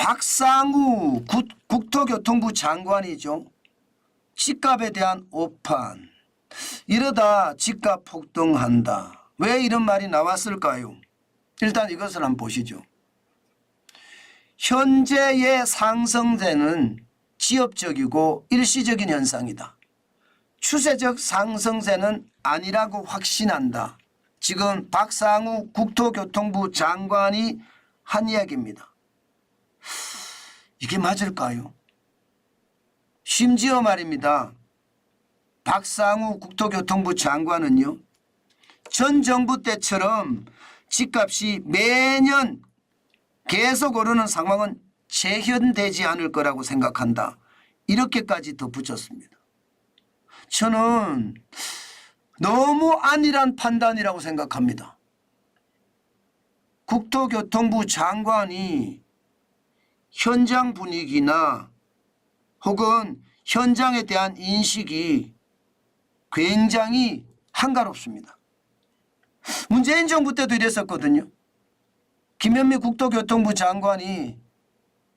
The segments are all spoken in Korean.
박상우 국토교통부 장관이죠. 집값에 대한 오판. 이러다 집값 폭등한다. 왜 이런 말이 나왔을까요? 일단 이것을 한번 보시죠. 현재의 상승세는 지엽적이고 일시적인 현상이다. 추세적 상승세는 아니라고 확신한다. 지금 박상우 국토교통부 장관이 한 이야기입니다. 이게 맞을까요? 심지어 말입니다. 박상우 국토교통부 장관은요, 전 정부 때처럼 집값이 매년 계속 오르는 상황은 재현되지 않을 거라고 생각한다. 이렇게까지 덧붙였습니다. 저는 너무 안일한 판단이라고 생각합니다. 국토교통부 장관이 현장 분위기나 혹은 현장에 대한 인식이 굉장히 한가롭습니다. 문재인 정부 때도 이랬었거든요. 김현미 국토교통부 장관이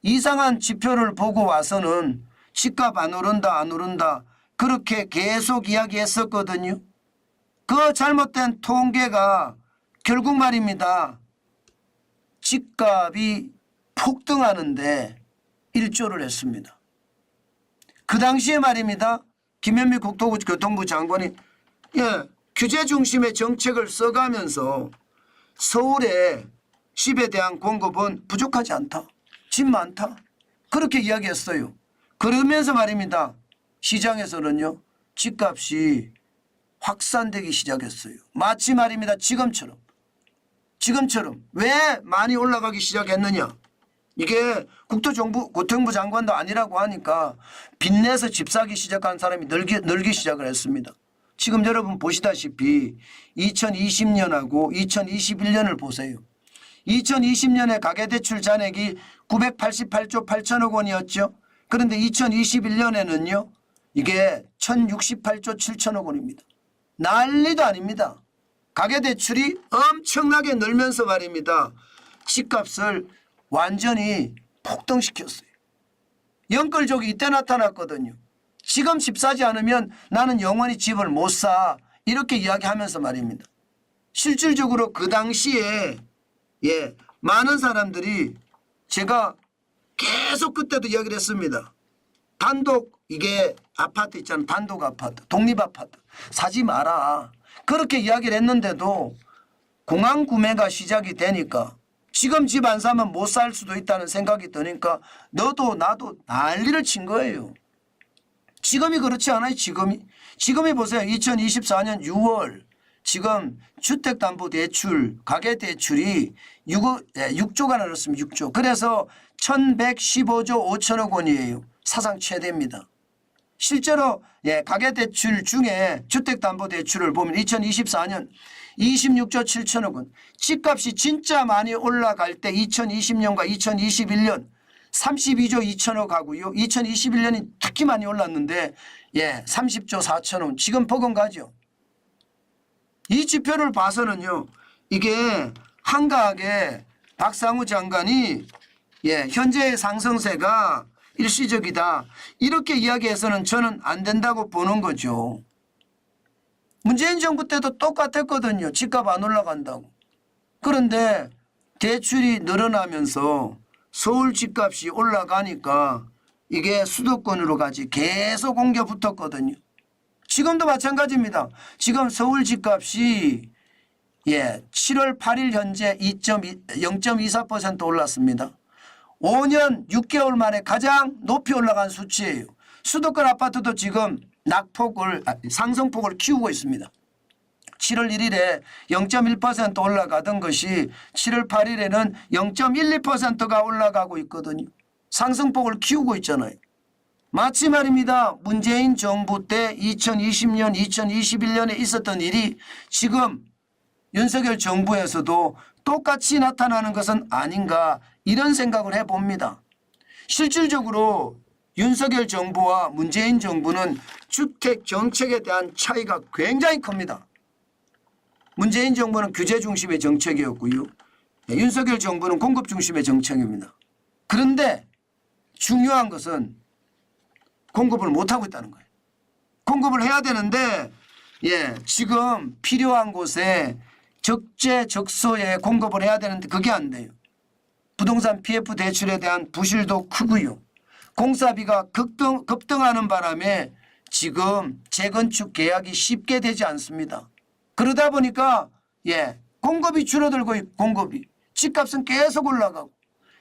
이상한 지표를 보고 와서는 집값 안 오른다 안 오른다 그렇게 계속 이야기했었거든요. 그 잘못된 통계가 결국 말입니다. 집값이 폭등하는데 일조를 했습니다. 그 당시에 말입니다. 김현미 국토교통부 장관이 규제 중심의 정책을 써가면서 서울의 집에 대한 공급은 부족하지 않다. 집 많다. 그렇게 이야기했어요. 그러면서 말입니다. 시장에서는요. 집값이 확산되기 시작했어요. 마치 말입니다. 지금처럼 왜 많이 올라가기 시작했느냐. 이게 국토교통부 장관도 아니라고 하니까 빚내서 집 사기 시작한 사람이 늘기 시작을 했습니다. 지금 여러분 보시다시피 2020년하고 2021년을 보세요. 2020년에 가계대출 잔액이 988조 8천억 원이었죠. 그런데 2021년에는요. 이게 1068조 7천억 원입니다. 난리도 아닙니다. 가계대출이 엄청나게 늘면서 말입니다. 집값을 완전히 폭등시켰어요. 영끌족이 이때 나타났거든요. 지금 집 사지 않으면 나는 영원히 집을 못 사. 이렇게 이야기하면서 말입니다. 실질적으로 그 당시에 많은 사람들이 제가 계속 그때도 이야기를 했습니다. 단독 이게 아파트 있잖아요. 단독 아파트, 독립 아파트 사지 마라. 그렇게 이야기를 했는데도 공항 구매가 시작이 되니까 지금 집 안 사면 못 살 수도 있다는 생각이 드니까 너도 나도 난리를 친 거예요. 지금이 그렇지 않아요. 지금이 보세요. 2024년 6월 지금 주택담보대출 가계대출이 6조가 늘었습니다. 6조. 그래서 1115조 5천억 원이에요. 사상 최대입니다. 실제로 가계대출 중에 주택담보대출을 보면 2024년 26조 7천억 원. 집값이 진짜 많이 올라갈 때 2020년과 2021년 32조 2천억 하고요. 2021년이 특히 많이 올랐는데 30조 4천억 원. 지금 버금가죠. 이 지표를 봐서는요. 이게 한가하게 박상우 장관이 현재의 상승세가 일시적이다. 이렇게 이야기해서는 저는 안 된다고 보는 거죠. 문재인 정부 때도 똑같았거든요. 집값 안 올라간다고. 그런데 대출이 늘어나면서 서울 집값이 올라가니까 이게 수도권으로 가지 계속 옮겨 붙었거든요. 지금도 마찬가지입니다. 지금 서울 집값이 7월 8일 현재 0.24% 올랐습니다. 5년 6개월 만에 가장 높이 올라간 수치예요. 수도권 아파트도 지금 상승폭을 키우고 있습니다. 7월 1일에 0.1% 올라가던 것이 7월 8일에는 0.12%가 올라가고 있거든요. 상승폭을 키우고 있잖아요. 마치 말입니다. 문재인 정부 때 2020년, 2021년에 있었던 일이 지금 윤석열 정부에서도 똑같이 나타나는 것은 아닌가 이런 생각을 해봅니다. 실질적으로 윤석열 정부와 문재인 정부는 주택 정책에 대한 차이가 굉장히 큽니다. 문재인 정부는 규제 중심의 정책이었고요. 윤석열 정부는 공급 중심의 정책입니다. 그런데 중요한 것은 공급을 못하고 있다는 거예요. 공급을 해야 되는데 지금 필요한 곳에 적재적소에 공급을 해야 되는데 그게 안 돼요. 부동산 PF 대출에 대한 부실도 크고요. 공사비가 급등하는 바람에 지금 재건축 계약이 쉽게 되지 않습니다. 그러다 보니까 공급이 줄어들고 공급이 집값은 계속 올라가고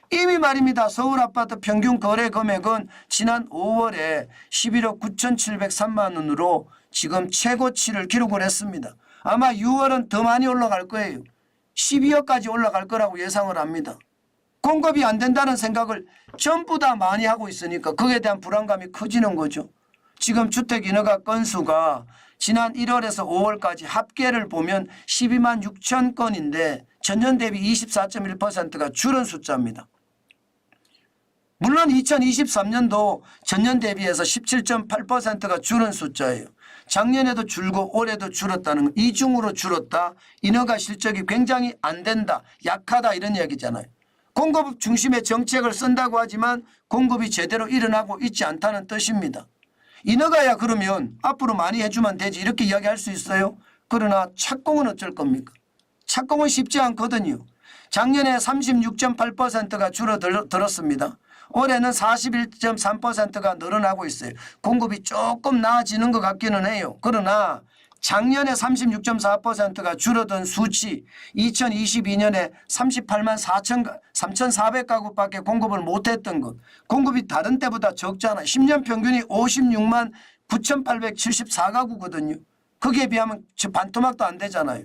이미 말입니다. 서울 아파트 평균 거래 금액은 지난 5월에 11억 9,703만 원으로 지금 최고치를 기록을 했습니다. 아마 6월은 더 많이 올라갈 거예요. 12억까지 올라갈 거라고 예상을 합니다. 공급이 안 된다는 생각을 전부 다 많이 하고 있으니까 거기에 대한 불안감이 커지는 거죠. 지금 주택 인허가 건수가 지난 1월에서 5월까지 합계를 보면 12만 6천 건인데 전년 대비 24.1%가 줄은 숫자입니다. 물론 2023년도 전년 대비해서 17.8%가 줄은 숫자예요. 작년에도 줄고 올해도 줄었다는 건 이중으로 줄었다. 인허가 실적이 굉장히 안 된다. 약하다 이런 얘기잖아요. 공급 중심의 정책을 쓴다고 하지만 공급이 제대로 일어나고 있지 않다는 뜻입니다. 인허가야 그러면 앞으로 많이 해주면 되지 이렇게 이야기할 수 있어요. 그러나 착공은 어쩔 겁니까? 착공은 쉽지 않거든요. 작년에 36.8%가 줄어들었습니다. 올해는 41.3%가 늘어나고 있어요. 공급이 조금 나아지는 것 같기는 해요. 그러나 작년에 36.4%가 줄어든 수치 2022년에 38만 3,400가구밖에 공급을 못했던 것. 공급이 다른 때보다 적잖아요. 10년 평균이 56만 9,874가구거든요. 거기에 비하면 반토막도 안 되잖아요.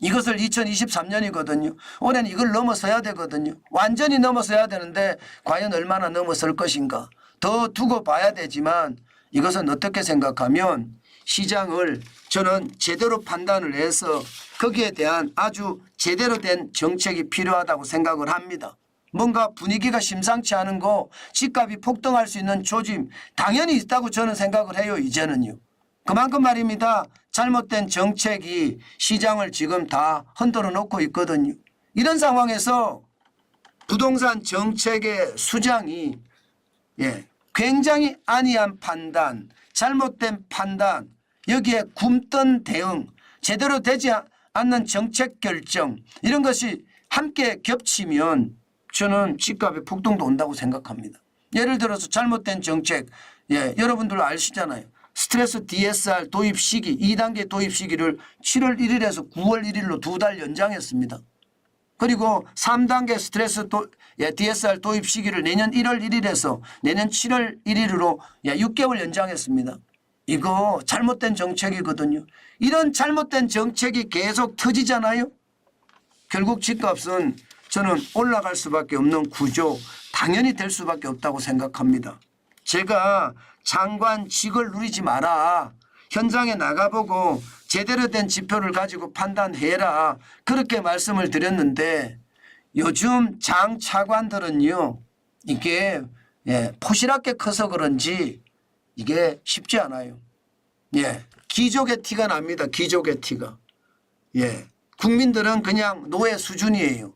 이것을 2023년이거든요. 올해는 이걸 넘어서야 되거든요. 완전히 넘어서야 되는데 과연 얼마나 넘어설 것인가. 더 두고 봐야 되지만 이것은 어떻게 생각하면 시장을 저는 제대로 판단을 해서 거기에 대한 아주 제대로 된 정책이 필요하다고 생각을 합니다. 뭔가 분위기가 심상치 않은 거 집값이 폭등할 수 있는 조짐 당연히 있다고 저는 생각을 해요. 이제는요. 그만큼 말입니다. 잘못된 정책이 시장을 지금 다 흔들어 놓고 있거든요. 이런 상황에서 부동산 정책의 수장이 굉장히 안이한 판단, 잘못된 판단, 여기에 굼뜬 대응, 제대로 되지 않는 정책 결정 이런 것이 함께 겹치면 저는 집값의 폭등도 온다고 생각합니다. 예를 들어서 잘못된 정책, 여러분들 아시잖아요. 스트레스 DSR 도입 시기 2단계 도입 시기를 7월 1일에서 9월 1일로 2달 연장했습니다. 그리고 3단계 스트레스 DSR 도입 시기를 내년 1월 1일에서 내년 7월 1일로 6개월 연장했습니다. 이거 잘못된 정책이거든요. 이런 잘못된 정책이 계속 터지잖아요. 결국 집값은 저는 올라갈 수밖에 없는 구조 당연히 될 수밖에 없다고 생각합니다. 제가 장관직을 누리지 마라. 현장에 나가보고 제대로 된 지표를 가지고 판단해라. 그렇게 말씀을 드렸는데 요즘 장 차관들은요. 이게 포시랗게 커서 그런지 이게 쉽지 않아요. 기족의 티가 납니다. 기족의 티가. 국민들은 그냥 노예 수준이에요.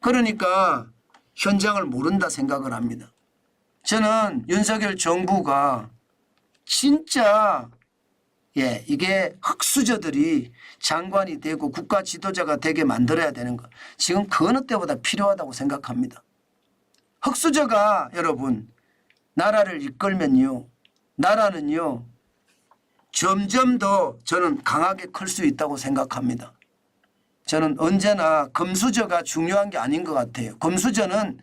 그러니까 현장을 모른다 생각을 합니다. 저는 윤석열 정부가 진짜 이게 흑수저들이 장관이 되고 국가 지도자가 되게 만들어야 되는 것. 지금 그 어느 때보다 필요하다고 생각합니다. 흑수저가 여러분 나라를 이끌면요. 나라는요. 점점 더 저는 강하게 클 수 있다고 생각합니다. 저는 언제나 금수저가 중요한 게 아닌 것 같아요. 금수저는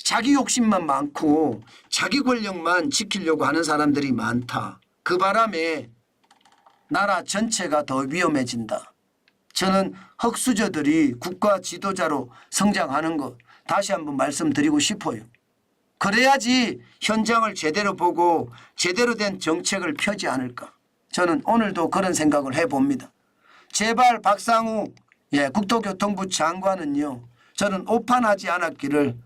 자기 욕심만 많고 자기 권력만 지키려고 하는 사람들이 많다. 그 바람에 나라 전체가 더 위험해진다. 저는 흑수저들이 국가 지도자로 성장하는 것 다시 한번 말씀드리고 싶어요. 그래야지 현장을 제대로 보고 제대로 된 정책을 펴지 않을까. 저는 오늘도 그런 생각을 해봅니다. 제발 박상우 국토교통부 장관은요. 저는 오판하지 않았기를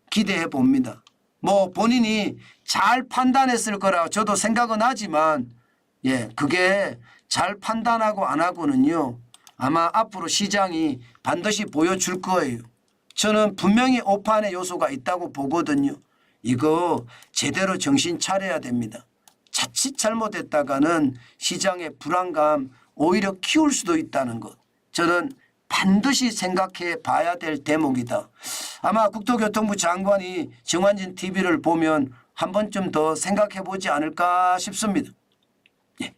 기대해 봅니다. 뭐 본인이 잘 판단했을 거라 저도 생각은 하지만 그게 잘 판단하고 안 하고는요. 아마 앞으로 시장이 반드시 보여줄 거예요. 저는 분명히 오판의 요소가 있다고 보거든요. 이거 제대로 정신 차려야 됩니다. 자칫 잘못했다가는 시장의 불안감 오히려 키울 수도 있다는 것. 저는 반드시 생각해 봐야 될 대목이다. 아마 국토교통부 장관이 정환진 TV를 보면 한 번쯤 더 생각해 보지 않을까 싶습니다. 예.